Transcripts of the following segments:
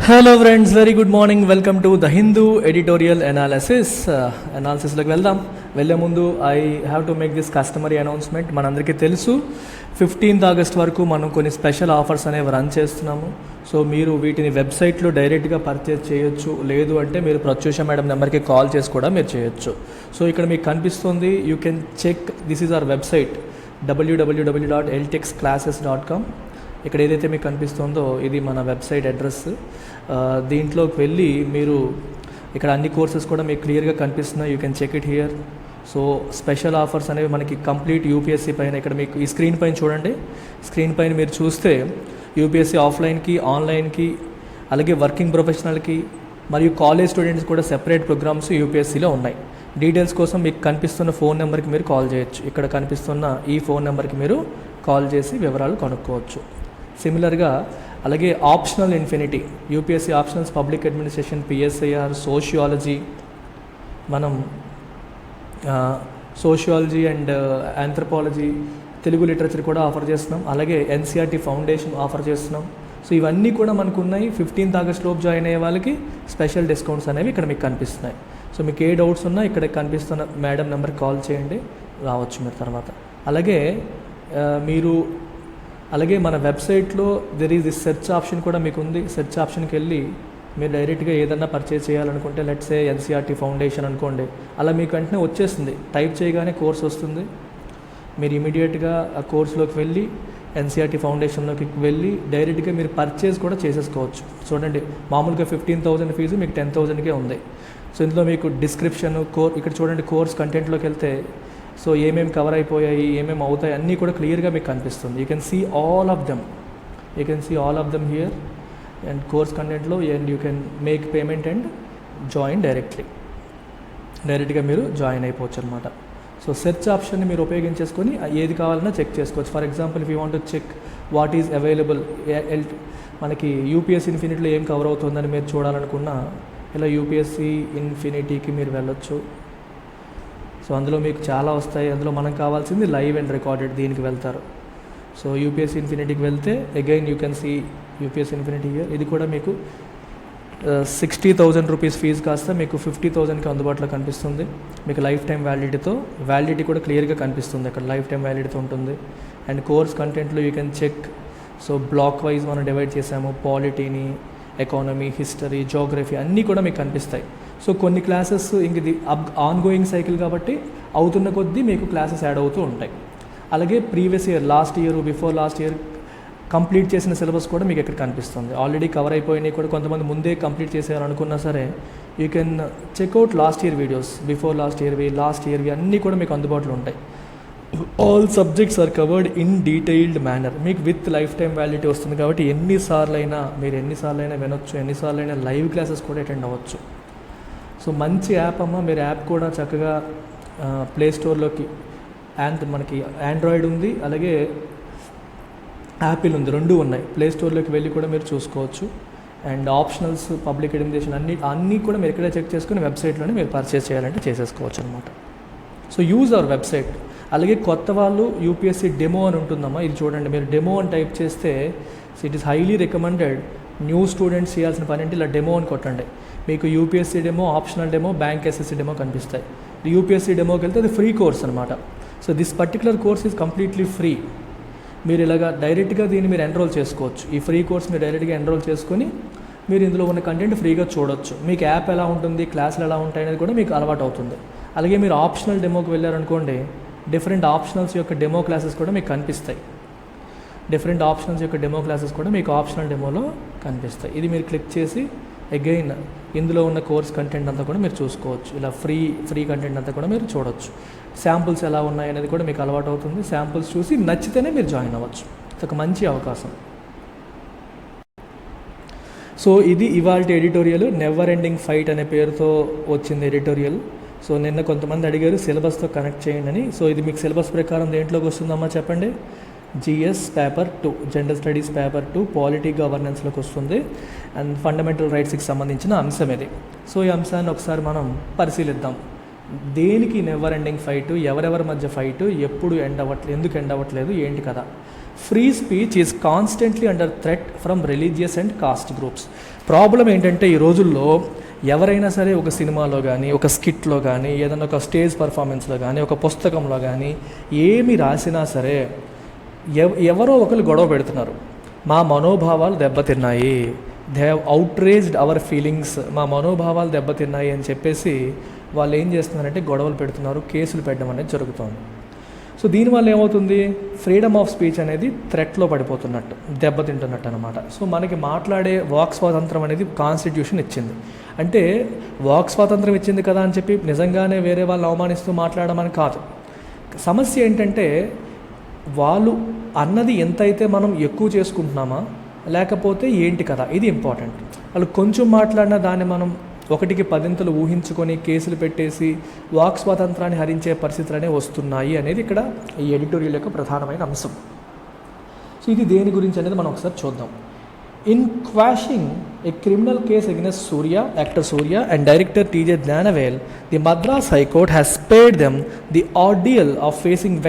Hello friends, very good morning. Welcome to the Hindu editorial అనాలిసిస్లోకి వెళ్ళే ముందు I have to make this customary announcement. మనందరికీ తెలుసు 15th August వరకు మనం కొన్ని స్పెషల్ ఆఫర్స్ అనేవి రన్ చేస్తున్నాము. సో మీరు వీటిని వెబ్సైట్లో డైరెక్ట్గా పర్చేజ్ చేయొచ్చు, లేదు అంటే మీరు ప్రత్యూష మేడం నెంబర్కి కాల్ చేసి కూడా మీరు చేయొచ్చు. సో ఇక్కడ మీకు కనిపిస్తుంది, you can check, this is our website www.ltexclasses.com. ఇక్కడ ఏదైతే మీకు కనిపిస్తుందో ఇది మన వెబ్సైట్ అడ్రస్. దీంట్లోకి వెళ్ళి మీరు ఇక్కడ అన్ని కోర్సెస్ కూడా మీకు క్లియర్గా కనిపిస్తున్నాయి. You can check it here. So special offers అనేవి మనకి కంప్లీట్ యూపీఎస్సీ పైన ఇక్కడ మీకు ఈ స్క్రీన్ పైన చూడండి. స్క్రీన్ పైన మీరు చూస్తే యూపీఎస్సీ ఆఫ్లైన్కి, ఆన్లైన్కి, అలాగే వర్కింగ్ ప్రొఫెషనల్కి మరియు కాలేజ్ స్టూడెంట్స్ కూడా సెపరేట్ ప్రోగ్రామ్స్ యూపీఎస్సీలో ఉన్నాయి. డీటెయిల్స్ కోసం మీకు కనిపిస్తున్న ఫోన్ నెంబర్కి మీరు కాల్ చేయొచ్చు. ఇక్కడ కనిపిస్తున్న ఈ ఫోన్ నెంబర్కి మీరు కాల్ చేసి వివరాలు కనుక్కోవచ్చు. సిమిలర్గా అలాగే optional infinity, UPSC optionals, public administration, PSIR, sociology, మనం sociology and anthropology, Telugu literature కూడా ఆఫర్ చేస్తున్నాం. అలాగే ఎన్సీఆర్టీ ఫౌండేషన్ ఆఫర్ చేస్తున్నాం. సో ఇవన్నీ కూడా మనకు ఉన్నాయి. 15th ఆగస్ట్ లోపు జాయిన్ అయ్యే వాళ్ళకి స్పెషల్ డిస్కౌంట్స్ అనేవి ఇక్కడ మీకు కనిపిస్తున్నాయి. సో మీకు ఏ డౌట్స్ ఉన్నా ఇక్కడ కనిపిస్తున్న మేడం నెంబర్కి కాల్ చేయండి, రావచ్చు మీరు తర్వాత. అలాగే మన వెబ్సైట్లో there is this search option కూడా మీకు ఉంది. సెర్చ్ ఆప్షన్కి వెళ్ళి మీరు డైరెక్ట్గా ఏదన్నా పర్చేజ్ చేయాలనుకుంటే, లెట్స్ సే ఎన్సీఆర్టీ ఫౌండేషన్ అనుకోండి, అలా మీకు వెంటనే వచ్చేస్తుంది. టైప్ చేయగానే కోర్స్ వస్తుంది. మీరు ఇమీడియట్గా ఆ కోర్సులోకి వెళ్ళి ఎన్సీఆర్టీ ఫౌండేషన్లోకి వెళ్ళి డైరెక్ట్గా మీరు పర్చేజ్ కూడా చేసేసుకోవచ్చు. చూడండి, మామూలుగా 15,000 ఫీజు మీకు 10,000కే ఉంది. సో ఇందులో మీకు డిస్క్రిప్షన్, ఇక్కడ చూడండి కోర్స్ కంటెంట్లోకి వెళ్తే సో ఏమేమి కవర్ అయిపోయాయి, ఏమేమి అవుతాయి అన్నీ కూడా క్లియర్గా మీకు కనిపిస్తుంది. You can see all of them here and course కంటెంట్లో, and you can make payment and join డైరెక్ట్గా మీరు జాయిన్ అయిపోవచ్చు అనమాట. సో సెర్చ్ ఆప్షన్ని మీరు ఉపయోగించేసుకొని ఏది కావాలన్నా చెక్ చేసుకోవచ్చు. For example, if you want to check what is available, మనకి యూపీఎస్సీ ఇన్ఫినిటీలో ఏం కవర్ అవుతుందని మీరు చూడాలనుకున్నా ఇలా యూపీఎస్సీ ఇన్ఫినిటీకి మీరు వెళ్ళొచ్చు. సో అందులో మీకు చాలా వస్తాయి. అందులో మనకు కావాల్సింది లైవ్ అండ్ రికార్డెడ్, దీనికి వెళ్తారు. సో యూపీఎస్సీ ఇన్ఫినిటీకి వెళ్తే again you can see UPSC infinity year. ఇది కూడా మీకు 60,000 రూపీస్ ఫీజు కాస్త మీకు 50,000కి అందుబాటులో కనిపిస్తుంది. మీకు లైఫ్ టైం వ్యాలిడిటీ కూడా క్లియర్గా కనిపిస్తుంది. అక్కడ లైఫ్ టైం వ్యాలిడిటీ ఉంటుంది. అండ్ కోర్స్ కంటెంట్లో you can check. So block wise మనం డివైడ్ చేసాము. పాలిటీని, ఎకానమీ, హిస్టరీ, జోగ్రఫీ అన్నీ కూడా మీకు కనిపిస్తాయి. సో కొన్ని క్లాసెస్ ఇంక ఇది ఆన్గోయింగ్ సైకిల్ కాబట్టి అవుతున్న కొద్దీ మీకు క్లాసెస్ యాడ్ అవుతూ ఉంటాయి. అలాగే previous year, before last year complete చేసిన సిలబస్ కూడా మీకు ఇక్కడ కనిపిస్తుంది. ఆల్రెడీ కవర్ అయిపోయినాయి కూడా, కొంతమంది ముందే కంప్లీట్ చేసేయాలనుకున్నా సరే you can check out last year videos, before last ఇయర్వి అన్నీ కూడా మీకు అందుబాటులో ఉంటాయి. All subjects are covered in detailed manner. మీకు విత్ లైఫ్ టైం వ్యాలిడిటీ వస్తుంది కాబట్టి మీరు ఎన్నిసార్లైనా వినొచ్చు, ఎన్నిసార్లైనా లైవ్ క్లాసెస్ కూడా అటెండ్ అవ్వచ్చు. సో మంచి యాప్ అమ్మ. మీరు యాప్ కూడా చక్కగా ప్లే స్టోర్లోకి, మనకి ఆండ్రాయిడ్ ఉంది, అలాగే యాపిల్ ఉంది, రెండు ఉన్నాయి. ప్లే స్టోర్లోకి వెళ్ళి కూడా మీరు చూసుకోవచ్చు. అండ్ ఆప్షనల్స్, పబ్లిక్ అడ్మినిస్ట్రేషన్ అన్నీ కూడా మీరు ఇక్కడే చెక్ చేసుకుని వెబ్సైట్లోనే మీరు పర్చేస్ చేయాలంటే చేసేసుకోవచ్చు అనమాట. So use our website. అలాగే కొత్త వాళ్ళు యూపీఎస్సీ డెమో అని ఉంటుందమ్మా, ఇది చూడండి. మీరు డెమో అని టైప్ చేస్తే it is highly recommended. New students చేయాల్సిన పని అంటే ఇలా డెమో అని కొట్టండి. మీకు UPSC demo, optional demo, bank SSC demo కనిపిస్తాయి. యూపీఎస్సీ డెమోకి వెళ్తే అది ఫ్రీ కోర్స్ అనమాట. So this particular course is completely free. మీరు ఇలాగా డైరెక్ట్గా దీన్ని మీరు ఎన్రోల్ చేసుకోవచ్చు. ఈ ఫ్రీ కోర్స్ మీరు డైరెక్ట్గా ఎన్రోల్ చేసుకొని మీరు ఇందులో ఉన్న కంటెంట్ ఫ్రీగా చూడొచ్చు. మీకు యాప్ ఎలా ఉంటుంది, క్లాసులు ఎలా ఉంటాయి అనేది కూడా మీకు అలవాటు అవుతుంది. అలాగే మీరు ఆప్షనల్ డెమోకి వెళ్ళారనుకోండి, డిఫరెంట్ ఆప్షనల్స్ యొక్క డెమో క్లాసెస్ కూడా మీకు కనిపిస్తాయి. మీకు ఆప్షనల్ డెమోలో కనిపిస్తాయి. ఇది మీరు క్లిక్ చేసి అగైన్ ఇందులో ఉన్న కోర్స్ కంటెంట్ అంతా కూడా మీరు చూసుకోవచ్చు. ఇలా ఫ్రీ కంటెంట్ అంతా కూడా మీరు చూడవచ్చు. శాంపుల్స్ ఎలా ఉన్నాయి అనేది కూడా మీకు అలవాటు అవుతుంది. శాంపుల్స్ చూసి నచ్చితేనే మీరు జాయిన్ అవ్వచ్చు. ఇది ఒక మంచి అవకాశం. సో ఇది ఇవాల్టి ఎడిటోరియల్. నెవర్ ఎండింగ్ ఫైట్ అనే పేరుతో వచ్చింది ఎడిటోరియల్. సో నిన్న కొంతమంది అడిగారు సిలబస్తో కనెక్ట్ చేయండి అని. సో ఇది మీకు సిలబస్ ప్రకారం దేంట్లోకి వస్తుందమ్మా చెప్పండి? GS paper 2, general studies paper 2, polity గవర్నెన్స్లోకి వస్తుంది. అండ్ ఫండమెంటల్ రైట్స్కి సంబంధించిన అంశం ఇది. సో ఈ అంశాన్ని ఒకసారి మనం పరిశీలిద్దాం. దేనికి నెవర్ ఎండింగ్ ఫైట్, ఎవరెవరి మధ్య ఫైట్, ఎప్పుడు ఎందుకు ఎండ్ అవ్వట్లేదు, ఏంటి కదా. Free speech is constantly under threat from religious and cost groups. Problem ఏంటంటే ఈ రోజుల్లో ఎవరైనా సరే ఒక సినిమాలో కానీ, ఒక స్కిట్లో కానీ, ఏదైనా ఒక స్టేజ్ పర్ఫార్మెన్స్లో కానీ, ఒక పుస్తకంలో కానీ ఏమి రాసినా సరే ఎవరో ఒకరు గొడవ పెడుతున్నారు. మా మనోభావాలు దెబ్బతిన్నాయి, they have outraged our feelings, మా మనోభావాలు దెబ్బతిన్నాయి అని చెప్పేసి వాళ్ళు ఏం చేస్తున్నారంటే గొడవలు పెడుతున్నారు, కేసులు పెట్టడం అనేది జరుగుతుంది. సో దీనివల్ల ఏమవుతుంది, ఫ్రీడమ్ ఆఫ్ స్పీచ్ అనేది థ్రెట్లో పడిపోతున్నట్టు, దెబ్బతింటున్నట్టు అనమాట. సో మనకి మాట్లాడే వాక్ స్వాతంత్రం అనేది కాన్స్టిట్యూషన్ ఇచ్చింది. అంటే వాక్ స్వాతంత్రం ఇచ్చింది కదా అని చెప్పి నిజంగానే వేరే వాళ్ళు అవమానిస్తూ మాట్లాడమని కాదు. సమస్య ఏంటంటే వాళ్ళు అన్నది ఎంతైతే మనం ఎక్కువ చేసుకుంటున్నామా లేకపోతే ఏంటి కదా, ఇది ఇంపార్టెంట్. వాళ్ళు కొంచెం మాట్లాడినా దాన్ని మనం 1కి 10 ఊహించుకొని కేసులు పెట్టేసి వాక్ స్వాతంత్రాన్ని హరించే పరిస్థితులు అనేవి వస్తున్నాయి అనేది ఇక్కడ ఈ ఎడిటోరియల్ యొక్క ప్రధానమైన అంశం. సో ఇది దేని గురించి అనేది మనం ఒకసారి చూద్దాం. In quashing a criminal case against Suriya, actor Suriya and director TJ Gnanavel, the Madras high court has spared them the ordeal of facing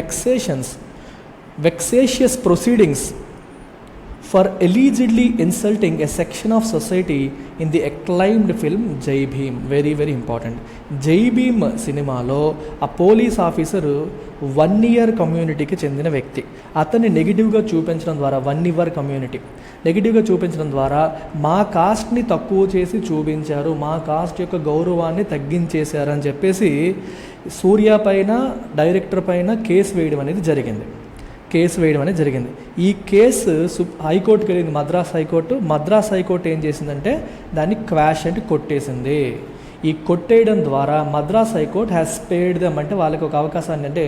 vexatious proceedings for allegedly insulting a section of society in the acclaimed film Jai Bhim. Very very important. Jai Bhim సినిమాలో ఆ police officer 1 year కమ్యూనిటీకి చెందిన వ్యక్తి. అతన్ని నెగిటివ్గా చూపించడం ద్వారా 1 year community నెగిటివ్గా చూపించడం ద్వారా మా కాస్ట్ని తక్కువ చేసి చూపించారు, మా కాస్ట్ యొక్క గౌరవాన్ని తగ్గించేశారు అని చెప్పేసి సూర్య పైన, డైరెక్టర్ పైన కేసు వేయడం అనేది జరిగింది. ఈ కేసు హైకోర్టుకి వెళ్ళింది, మద్రాస్ హైకోర్టు ఏం చేసిందంటే దాన్ని క్వాష్ అంటే కొట్టేసింది. ఈ కొట్టేయడం ద్వారా Madras high court has spared them అంటే వాళ్ళకి ఒక అవకాశాన్ని అంటే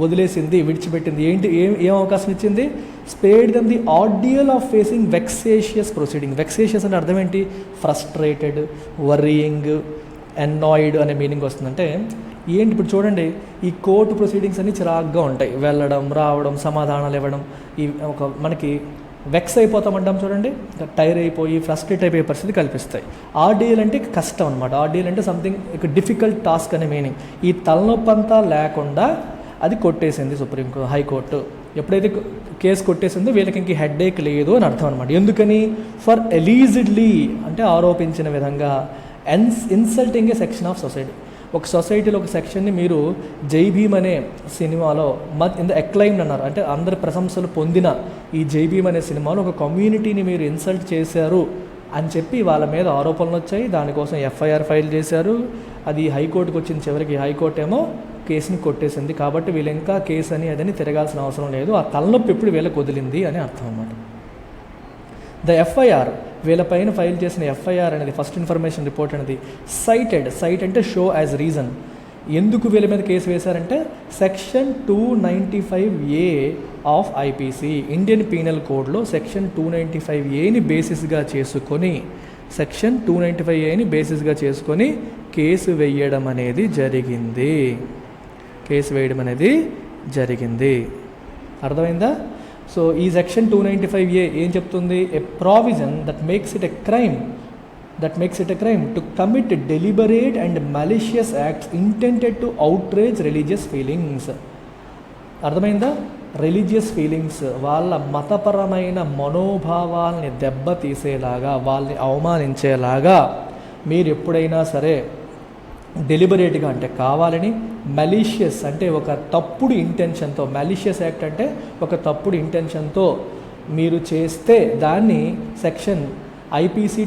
వదిలేసింది, విడిచిపెట్టింది. ఏం అవకాశం ఇచ్చింది? Spared them the ordeal of facing vexatious proceeding. Vexatious అంటే అర్థం ఏంటి? ఫ్రస్ట్రేటెడ్, వర్రీయింగ్, అనాయిడ్ అనే మీనింగ్ వస్తుందంటే ఏంటి? ఇప్పుడు చూడండి, ఈ కోర్టు ప్రొసీడింగ్స్ అన్నీ చిరాగ్గా ఉంటాయి, వెళ్ళడం రావడం, సమాధానాలు ఇవ్వడం, ఈ ఒక మనకి వెక్స్ అయిపోతామంటాం చూడండి, టైర్ అయిపోయి ఫ్రస్ట్రేట్ అయిపోయే పరిస్థితి కల్పిస్తాయి. ఆర్డియల్ అంటే కష్టం అనమాట. ఆర్డియల్ అంటే సంథింగ్ ఒక డిఫికల్ట్ టాస్క్ అనే మీనింగ్. ఈ తలనొప్పి అంతా లేకుండా అది కొట్టేసింది హైకోర్టు. ఎప్పుడైతే కేసు కొట్టేసిందో వీళ్ళకి ఇంక హెడ్ఏక్ లేదు అని అర్థం అనమాట. ఎందుకని? ఫర్ ఎలీజిడ్లీ అంటే ఆరోపించిన విధంగా, insulting A section of society. ఒక సొసైటీలో ఒక సెక్షన్ని మీరు జై భీమ్ అనే సినిమాలో ఇన్ ద అక్లైమ్డ్ అన్నారు, అంటే అందరి ప్రశంసలు పొందిన ఈ జై భీమ్ అనే సినిమాలో ఒక కమ్యూనిటీని మీరు ఇన్సల్ట్ చేశారు అని చెప్పి వాళ్ళ మీద ఆరోపణలు వచ్చాయి. దానికోసం ఎఫ్ఐఆర్ ఫైల్ చేశారు. అది హైకోర్టుకు వచ్చిన చివరికి హైకోర్టు ఏమో కేసుని కొట్టేసింది. కాబట్టి వీళ్ళు ఇంకా కేసు అని అదని తిరగాల్సిన అవసరం లేదు, ఆ తలనొప్పి ఇప్పుడు వీళ్ళకి వదిలింది అని అర్థం అన్నమాట. ద ఎఫ్ఐఆర్, వీళ్ళపైన ఫైల్ చేసిన ఎఫ్ఐఆర్ అనేది ఫస్ట్ ఇన్ఫర్మేషన్ రిపోర్ట్ అనేది సైట్ అంటే షో యాజ్ రీజన్. ఎందుకు వీళ్ళ మీద కేసు వేశారంటే section 295A of IPC, Indian penal కోడ్లో సెక్షన్ 295Aని బేసిస్గా చేసుకొని, సెక్షన్ 295Aని బేసిస్గా చేసుకొని కేసు వేయడం అనేది జరిగింది. అర్థమైందా? సో ఈ సెక్షన్ 295A ఏం చెప్తుంది? A provision that makes it a crime to commit deliberate and malicious acts intended to outrage religious feelings. అర్థమైందా? రిలీజియస్ ఫీలింగ్స్, వాళ్ళ మతపరమైన మనోభావాల్ని దెబ్బతీసేలాగా, వాళ్ళని అవమానించేలాగా మీరు ఎప్పుడైనా సరే డెలిబరేట్గా అంటే కావాలని, మెలీషియస్ అంటే ఒక తప్పుడు ఇంటెన్షన్తో, మెలీషియస్ యాక్ట్ అంటే ఒక తప్పుడు ఇంటెన్షన్తో మీరు చేస్తే దాన్ని సెక్షన్ ఐపీసీ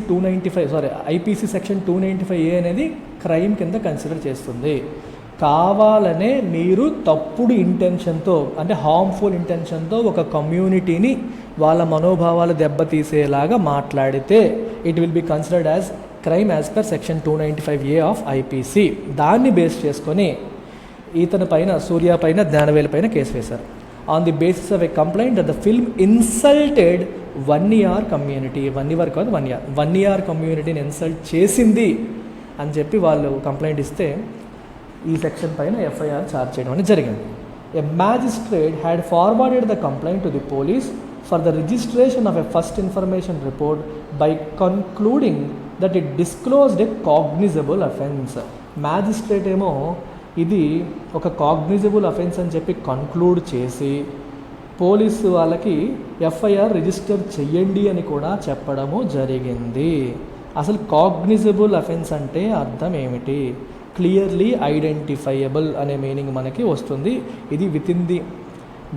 సెక్షన్ 295A అనేది క్రైమ్ కింద కన్సిడర్ చేస్తుంది. కావాలనే మీరు తప్పుడు ఇంటెన్షన్తో అంటే హార్మ్ఫుల్ ఇంటెన్షన్తో ఒక కమ్యూనిటీని వాళ్ళ మనోభావాలు దెబ్బతీసేలాగా మాట్లాడితే it will be considered as crime as per section 295A of IPC. దాన్ని బేస్ చేసుకొని ఇతని పైన, సూర్య పైన, జ్ఞానవేల్ పైన కేసు వేశారు. On the basis of a complaint that the film insulted 1 year community, 1 year కాదు 1 year కమ్యూనిటీని ఇన్సల్ట్ చేసింది అని చెప్పి వాళ్ళు కంప్లైంట్ ఇస్తే ఈ సెక్షన్ పైన ఎఫ్ఐఆర్ ఛార్జ్ చేయడం అనేది జరిగింది. A magistrate had forwarded the complaint to the police for the registration of a first information report by concluding that it disclosed a cognizable offence. Magistrate ఏమో ఇది ఒక కాగ్నిజబుల్ అఫెన్స్ అని చెప్పి conclude చేసి police వాళ్ళకి ఎఫ్ఐఆర్ రిజిస్టర్ చెయ్యండి అని కూడా చెప్పడము జరిగింది. అసలు కాగ్నిజబుల్ అఫెన్స్ అంటే అర్థం ఏమిటి? క్లియర్లీ ఐడెంటిఫైయబుల్ అనే మీనింగ్ మనకి వస్తుంది. ఇది with in the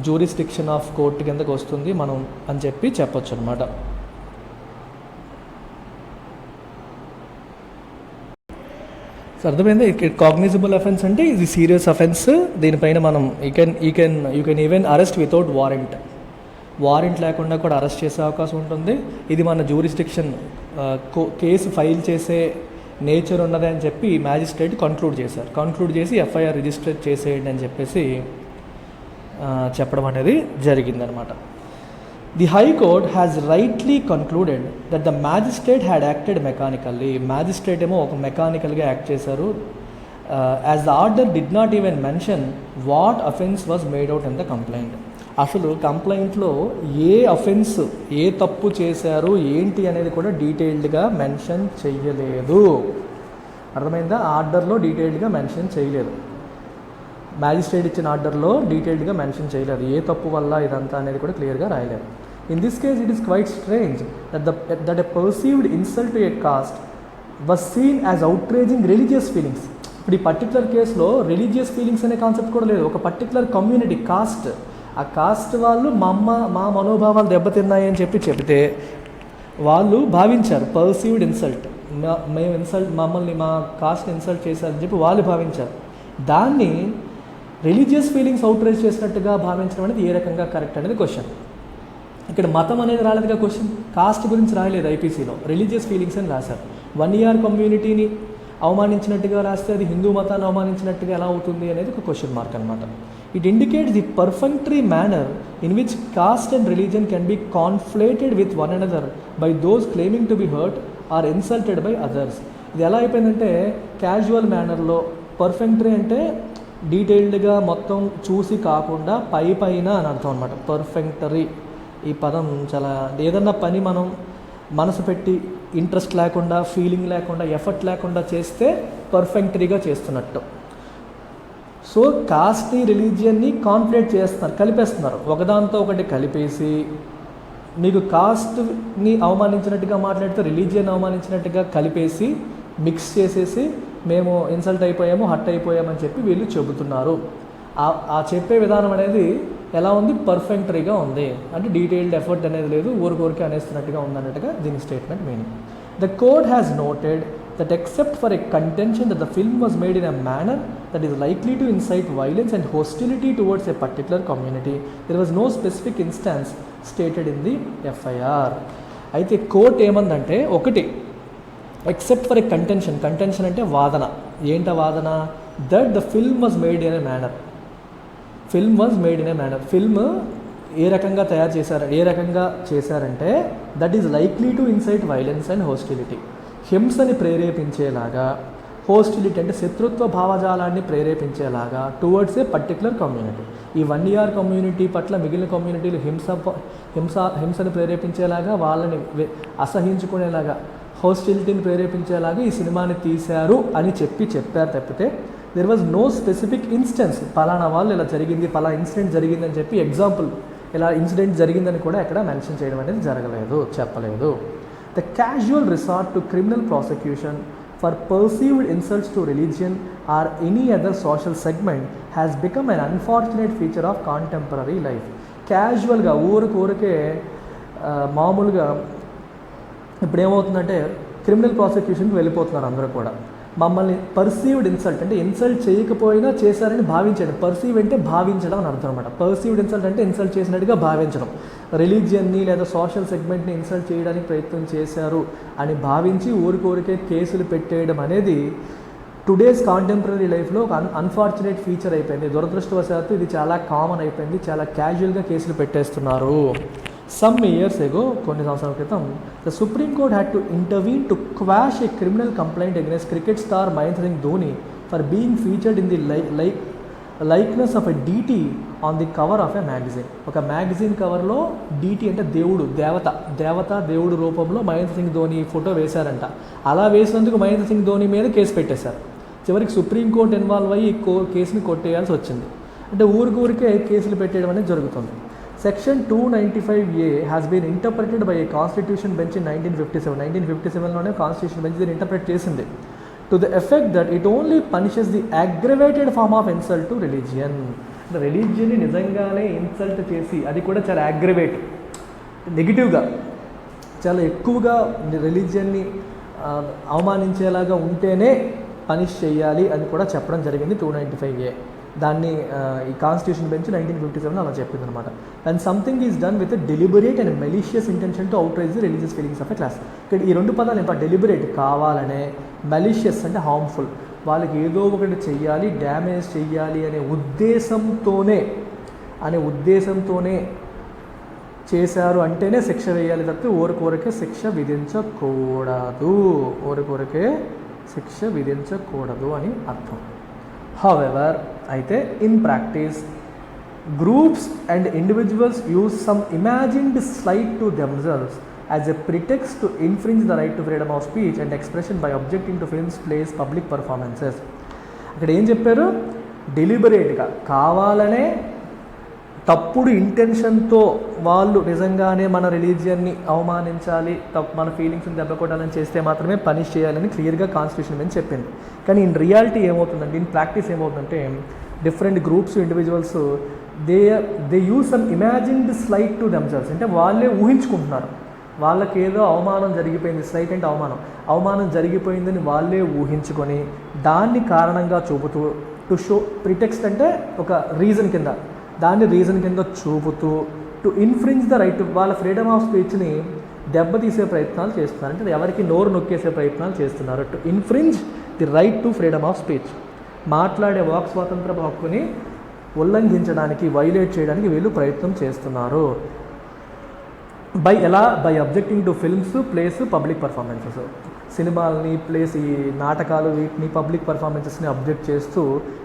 jurisdiction of court కిందకు వస్తుంది మనం అని చెప్పి చెప్పొచ్చు అనమాట. సో అర్థమైంది. కాగ్నిజబుల్ అఫెన్స్ అంటే ఇది సీరియస్ అఫెన్స్. దీనిపైన మనం you can even arrest without warrant లేకుండా కూడా అరెస్ట్ చేసే అవకాశం ఉంటుంది. ఇది మన జ్యూరిస్డిక్షన్ కేసు ఫైల్ చేసే నేచర్ ఉన్నది అని చెప్పి మ్యాజిస్ట్రేట్ కంక్లూడ్ చేసి ఎఫ్ఐఆర్ రిజిస్టర్ చేసేయండి అని చెప్పేసి చెప్పడం అనేది జరిగిందనమాట. The high court has rightly concluded that the magistrate had acted mechanically. Magistrate ఏమో ఒక మెకానికల్గా యాక్ట్ చేశారు. As the order did not even mention what offence was made out in the complaint. అసలు కంప్లైంట్లో ఏ అఫెన్స్, ఏ తప్పు చేశారు ఏంటి అనేది కూడా డీటెయిల్డ్గా మెన్షన్ చెయ్యలేదు. అర్థమైందా? ఆర్డర్లో డీటెయిల్డ్గా మెన్షన్ చేయలేదు. మ్యాజిస్ట్రేట్ ఇచ్చిన ఆర్డర్లో డీటెయిల్డ్గా మెన్షన్ చేయలేదు. ఏ తప్పు వల్ల ఇదంతా అనేది కూడా క్లియర్గా రాయలేదు. In this case it is quite strange that a perceived insult to a cost was scene as outraging religious feelings. ఇప్పుడు ఈ పర్టికులర్ కేసులో రిలీజియస్ ఫీలింగ్స్ అనే కాన్సెప్ట్ కూడా లేదు. ఒక పర్టికులర్ కమ్యూనిటీ కాస్ట్, ఆ కాస్ట్ వాళ్ళు మా మనోభావాలు దెబ్బతిన్నాయి అని చెప్తే వాళ్ళు భావించారు పర్సీవ్డ్ ఇన్సల్ట్, మమ్మల్ని మా కాస్ట్ ఇన్సల్ట్ చేశారని చెప్పి వాళ్ళు భావించారు. దాన్ని రిలీజియస్ ఫీలింగ్స్ అవుట్రేజ్ చేసినట్టుగా భావించడం అనేది ఏ రకంగా కరెక్ట్ అనేది క్వశ్చన్. ఇక్కడ మతం అనేది రాలేదుగా క్వశ్చన్, కాస్ట్ గురించి రాయలేదు. ఐపీసీలో రిలీజియస్ ఫీలింగ్స్ అని రాశారు. 1 year కమ్యూనిటీని అవమానించినట్టుగా రాస్తే అది హిందూ మతాన్ని అవమానించినట్టుగా ఎలా అవుతుంది అనేది ఒక క్వశ్చన్ మార్క్ అనమాట. It indicates the perfunctory manner in which caste and religion can be conflated with one another by those claiming to be hurt or insulted by others. ఇది ఎలా అయిపోయిందంటే క్యాజువల్ మేనర్లో, పర్ఫెక్టరీ అంటే డీటెయిల్డ్గా మొత్తం చూసి కాకుండా పైన అని అర్థం అనమాట. పర్ఫెక్టరీ ఈ పదం చాలా, ఏదన్నా పని మనం మనసు పెట్టి ఇంట్రెస్ట్ లేకుండా, ఫీలింగ్ లేకుండా, ఎఫర్ట్ లేకుండా చేస్తే పర్ఫెక్టరీగా చేస్తున్నట్టు. సో కాస్ట్ని రిలీజియన్ని కాన్ఫ్లేట్ చేస్తున్నారు, కలిపేస్తున్నారు. ఒకదాంతో ఒకటి కలిపేసి మీకు కాస్ట్ని అవమానించినట్టుగా మాట్లాడితే రిలీజియన్ అవమానించినట్టుగా కలిపేసి మిక్స్ చేసేసి మేము ఇన్సల్ట్ అయిపోయాము, హర్ట్ అయిపోయామని చెప్పి వీళ్ళు చెబుతున్నారు. ఆ చెప్పే విధానం అనేది ఎలా ఉంది? పర్ఫెక్టరీగా ఉంది. అంటే డీటెయిల్డ్ ఎఫర్ట్ అనేది లేదు, ఊరికే అనేస్తున్నట్టుగా ఉందన్నట్టుగా దీని statement meaning. The court has noted that except for a contention that the film was made in a manner that is likely to incite violence and hostility towards a particular community, there was no specific instance stated in the FIR. అయితే court ఏమందంటే, ఒకటి except for a contention అంటే వాదన. ఏంట వాదన? That the film was made in a manner. Film ఏ రకంగా తయారు చేశారు, ఏ రకంగా చేశారంటే that is likely to incite violence and hostility, హింసని ప్రేరేపించేలాగా, హోస్టిలిటీ అంటే శత్రుత్వ భావజాలాన్ని ప్రేరేపించేలాగా టువర్డ్స్ ఏ పర్టికులర్ కమ్యూనిటీ. ఈ 1 year కమ్యూనిటీ పట్ల మిగిలిన కమ్యూనిటీలు హింసని ప్రేరేపించేలాగా, వాళ్ళని అసహించుకునేలాగా, హోస్టిలిటీని ప్రేరేపించేలాగా ఈ సినిమాని తీశారు అని చెప్పారు తప్పితే there was no specific instance, పలానా వాళ్ళు ఇలా జరిగింది, పలానా ఇన్సిడెంట్ జరిగిందని చెప్పి ఎగ్జాంపుల్ ఇలా ఇన్సిడెంట్ జరిగిందని కూడా ఎక్కడ మెన్షన్ చేయడం అనేది చెప్పలేదు. The casual resort to criminal prosecution for perceived insults to religion or any other social segment has become an unfortunate feature of contemporary life. క్యాజువల్గా ఊరికే మామూలుగా ఇప్పుడు ఏమవుతుందంటే క్రిమినల్ ప్రాసిక్యూషన్కి వెళ్ళిపోతున్నారు అందరూ కూడా. మమ్మల్ని పర్సీవ్డ్ ఇన్సల్ట్ అంటే ఇన్సల్ట్ చేయకపోయినా చేశారని భావించడం. పర్సీవ్ అంటే భావించడం అని అర్థం అనమాట. పర్సీవ్డ్ ఇన్సల్ట్ అంటే ఇన్సల్ట్ చేసినట్టుగా భావించడం. రిలీజియన్ని లేదా సోషల్ సెగ్మెంట్ని ఇన్సల్ట్ చేయడానికి ప్రయత్నం చేశారు అని భావించి ఊరికే కేసులు పెట్టేయడం అనేది టుడేస్ కాంటెంపరీ లైఫ్లో ఒక అన్ఫార్చునేట్ ఫీచర్ అయిపోయింది. దురదృష్టవశాత్తు ఇది చాలా కామన్ అయిపోయింది. చాలా క్యాజువల్గా కేసులు పెట్టేస్తున్నారు. సమ్ ఇయర్స్ ఎగో, కొన్ని సంవత్సరాల క్రితం, the supreme court had to intervene to quash a criminal complaint against cricket star Mahendra Singh Dhoni for being featured in the likeness of a deity on the cover of a magazine. ఒక magazine కవర్లో deity అంటే దేవుడు రూపంలో Mahendra Singh Dhoni photo వేశారంట. అలా వేసినందుకు మహేంద్ర సింగ్ ధోని మీద case పెట్టేశారు. చివరికి సుప్రీంకోర్టు ఇన్వాల్వ్ అయ్యి కేసుని కొట్టేయాల్సి వచ్చింది. అంటే ఊరికే కేసులు పెట్టేయడం అనేది జరుగుతుంది. Section 295A has been interpreted by a constitution bench in 1957. 1957లోనే కాన్స్టిట్యూషన్ బెంచ్ దీన్ని ఇంటర్ప్రెట్ చేసింది. To the effect that it only punishes the aggravated form of insult to religion. రిలీజియన్ని నిజంగానే ఇన్సల్ట్ చేసి, అది కూడా చాలా అగ్రవేట్, నెగిటివ్గా, చాలా ఎక్కువగా రిలీజియన్ని అవమానించేలాగా ఉంటేనే పనిష్ చేయాలి అని కూడా చెప్పడం జరిగింది 295A. దాన్ని ఈ కాన్స్టిట్యూషన్ బెంచ్ 1957 అలా చెప్పింది అనమాట. And something is done with deliberate and malicious intention to outrage the religious feelings of a class. ఇక్కడ ఈ రెండు పదాలు ఇంకా డెలిబరేట్ కావాలనే, మెలీషియస్ అంటే హార్మ్ఫుల్, వాళ్ళకి ఏదో ఒకటి చెయ్యాలి, డ్యామేజ్ చెయ్యాలి అనే ఉద్దేశంతోనే చేశారు అంటేనే శిక్ష వేయాలి తప్పితే ఊరికొరకే శిక్ష విధించకూడదు అని అర్థం. However, అయితే in practice, groups and individuals use some imagined slight to themselves as a pretext to infringe the right to freedom of speech and expression by objecting to films, plays, public performances. అక్కడ ఏం చెప్పారు? డెలిబరేట్గా, కావాలనే, తప్పుడు ఇంటెన్షన్తో వాళ్ళు నిజంగానే మన రిలీజియన్ని అవమానించాలి, మన ఫీలింగ్స్ని దెబ్బకొట్టాలని చేస్తే మాత్రమే పనిష్ చేయాలని క్లియర్గా కాన్స్టిట్యూషన్ అని చెప్పింది. కానీ ఇన్ రియాలిటీ ఏమవుతుందంటే, ఇన్ ప్రాక్టీస్ ఏమవుతుందంటే, different groups, individuals they use some imagined slight to themselves. అంటే వాళ్ళే ఊహించుకుంటున్నారు, వాళ్ళకి ఏదో అవమానం జరిగిపోయింది, స్లైట్ అంటే అవమానం జరిగిపోయిందని వాళ్ళే ఊహించుకొని దాన్ని కారణంగా చూపుతూ, టు షో, ప్రిటెక్స్ట్ అంటే ఒక రీజన్ కింద, దాన్ని రీజన్ కింద చూపుతూ టు ఇన్ఫ్రింజ్ ద రైట్, వాళ్ళ ఫ్రీడమ్ ఆఫ్ స్పీచ్ని దెబ్బతీసే ప్రయత్నాలు చేస్తున్నారు. అంటే ఎవరికి నోరు నొక్కేసే ప్రయత్నాలు చేస్తున్నారు. To infringe the right to freedom of speech, మాట్లాడే వాక్ స్వాతంత్ర హక్కుని ఉల్లంఘించడానికి, వైలేట్ చేయడానికి వీళ్ళు ప్రయత్నం చేస్తున్నారు. By objecting to films, place, public performances. సినిమాలని, ప్లేస్, ఈ నాటకాలు, వీటిని పబ్లిక్ పర్ఫార్మెన్సెస్ని అబ్జెక్ట్ చేస్తూ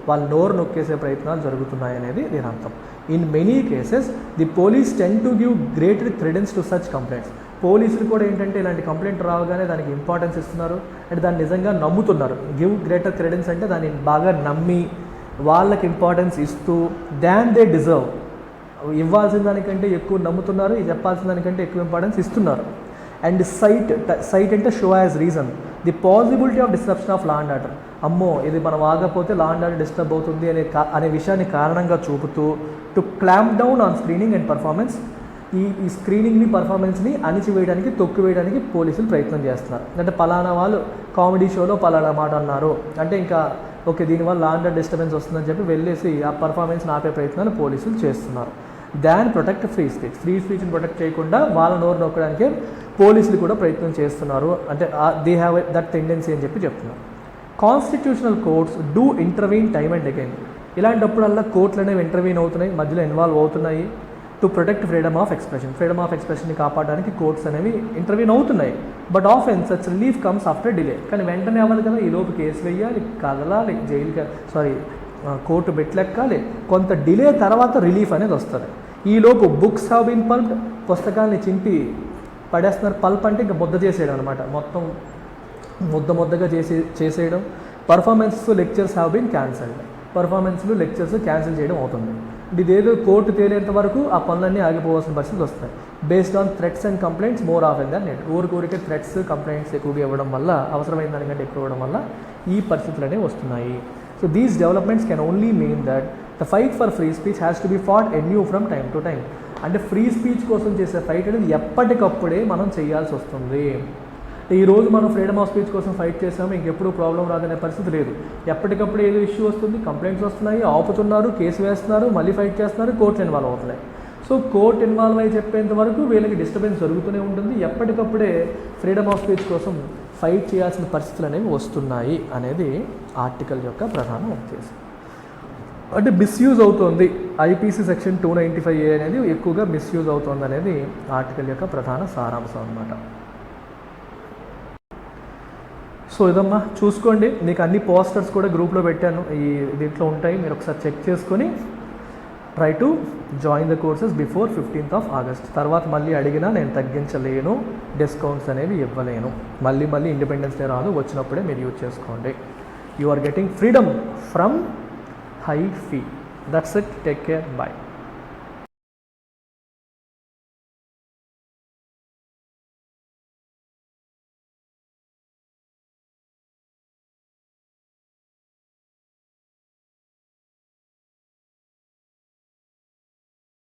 వాళ్ళు నోరు నొక్కేసే ప్రయత్నాలు జరుగుతున్నాయి అనేది దీని అర్థం. In many cases the police ten to give greater క్రెడెన్స్ to such complaints. పోలీసులు కూడా ఏంటంటే ఇలాంటి కంప్లైంట్ రావగానే దానికి ఇంపార్టెన్స్ ఇస్తున్నారు, అంటే దాన్ని నిజంగా నమ్ముతున్నారు. గివ్ గ్రేటర్ క్రెడెన్స్ అంటే దాన్ని బాగా నమ్మి వాళ్ళకి ఇంపార్టెన్స్ ఇస్తూ, దాన్ దే డిజర్వ్, ఇవ్వాల్సిన దానికంటే ఎక్కువ నమ్ముతున్నారు, చెప్పాల్సిన దానికంటే ఎక్కువ ఇంపార్టెన్స్ ఇస్తున్నారు. అండ్ సైట్ అంటే show as reason the possibility of disruption of law and order. అమ్మో, ఇది మనం ఆగపోతే లా అండ్ ఆర్డర్ డిస్టర్బ్ అవుతుంది అనే విషయాన్ని కారణంగా చూపుతూ, to clamp down on screening and performance. ఈ స్క్రీనింగ్ని, పర్ఫార్మెన్స్ని అణిచివేయడానికి, తొక్కివేయడానికి పోలీసులు ప్రయత్నం చేస్తున్నారు. అంటే పలానా వాళ్ళు కామెడీ షోలో పలానా మాట అన్నారు అంటే ఇంకా ఓకే, దీనివల్ల లా అండ్ ఆర్డర్ డిస్టర్బెన్స్ వస్తుందని చెప్పి వెళ్ళేసి ఆ పర్ఫార్మెన్స్ని ఆపే ప్రయత్నాలు పోలీసులు చేస్తున్నారు. దాన్ ప్రొటెక్ట్ ఫ్రీ స్పీచ్ని ప్రొటెక్ట్ చేయకుండా వాళ్ళ నోరు నొక్కడానికే పోలీసులు కూడా ప్రయత్నం చేస్తున్నారు. అంటే దే హ్యావ్ దట్ టెండెన్సీ అని చెప్పి చెప్తున్నారు. Constitutional courts do intervene time and again. ఇలాంటప్పుడల్లా కోర్టులు అనేవి ఇంటర్వీన్ అవుతున్నాయి, మధ్యలో ఇన్వాల్వ్ అవుతున్నాయి. టు ప్రొటెక్ట్ ఫ్రీడమ్ ఆఫ్ ఎక్స్ప్రెషన్ని కాపాడడానికి కోర్ట్స్ అనేవి ఇంటర్వ్యూన్ అవుతున్నాయి. But often such relief comes after delay. కానీ వెంటనే అవ్వదు కదా, ఈలోపు కేసు వేయాలి, కదలాలి, కోర్టు బెట్లెక్కాలి, కొంత డిలే తర్వాత రిలీఫ్ అనేది వస్తుంది. ఈలోపు బుక్స్ హ్యావ్ బీన్ పల్ప్డ్, పుస్తకాన్ని చింపి పడేస్తున్నారు. పల్ప్ అంటే ఇంకా ముద్ద చేసేయడం అనమాట, మొత్తం ముద్దగా చేసేయడం. Performances, lectures have been cancelled, పర్ఫార్మెన్స్లు, లెక్చర్స్ క్యాన్సిల్ చేయడం అవుతుంది. ఇదేదో కోర్టు తేలేంత వరకు ఆ పనులన్నీ ఆగిపోవాల్సిన పరిస్థితులు వస్తాయి. Based on threats and complaints more often than not. ఊరికే థ్రెట్స్, కంప్లైంట్స్ ఎక్కువగా ఇవ్వడం వల్ల, అవసరమైన దానికంటే ఎక్కువ ఇవ్వడం వల్ల ఈ పరిస్థితులు అనేవి వస్తున్నాయి. So these developments can only mean that the fight for free speech has to be fought anew from time to time. అంటే ఫ్రీ స్పీచ్ కోసం చేసే ఫైట్ అనేది ఎప్పటికప్పుడే మనం చేయాల్సి వస్తుంది. ఈరోజు మనం ఫ్రీడమ్ ఆఫ్ స్పీచ్ కోసం ఫైట్ చేసాము, ఇంకెప్పుడు ప్రాబ్లం రాదనే పరిస్థితి లేదు. ఎప్పటికప్పుడు ఏదో ఇష్యూ వస్తుంది, కంప్లైంట్స్ వస్తున్నాయి, ఆపుతున్నారు, కేసు వేస్తున్నారు, మళ్ళీ ఫైట్ చేస్తున్నారు, కోర్టులు ఇన్వాల్వ్ అవుతున్నాయి. సో కోర్టు ఇన్వాల్వ్ అయ్యి చెప్పేంత వరకు వీళ్ళకి డిస్టర్బెన్స్ జరుగుతూనే ఉంటుంది. ఎప్పటికప్పుడే ఫ్రీడమ్ ఆఫ్ స్పీచ్ కోసం ఫైట్ చేయాల్సిన పరిస్థితులు అనేవి వస్తున్నాయి అనేది ఆర్టికల్ యొక్క ప్రధాన ఉద్దేశం. అంటే మిస్యూజ్ అవుతుంది, ఐపీసీ సెక్షన్ 295A అనేది ఎక్కువగా మిస్యూజ్ అవుతుంది అనేది ఆర్టికల్ యొక్క ప్రధాన సారాంశం అన్నమాట. సో ఇదమ్మా చూసుకోండి, మీకు అన్ని పోస్టర్స్ కూడా గ్రూప్లో పెట్టాను, దీంట్లో ఉంటాయి, మీరు ఒకసారి చెక్ చేసుకొని try to join the courses before 15th of August. తర్వాత మళ్ళీ అడిగినా నేను తగ్గించలేను, డిస్కౌంట్స్ అనేవి ఇవ్వలేను. మళ్ళీ ఇండిపెండెన్స్ డే రాదు, వచ్చినప్పుడే మీరు యూజ్ చేసుకోండి. You are getting freedom from high fee. That's it, take care, bye.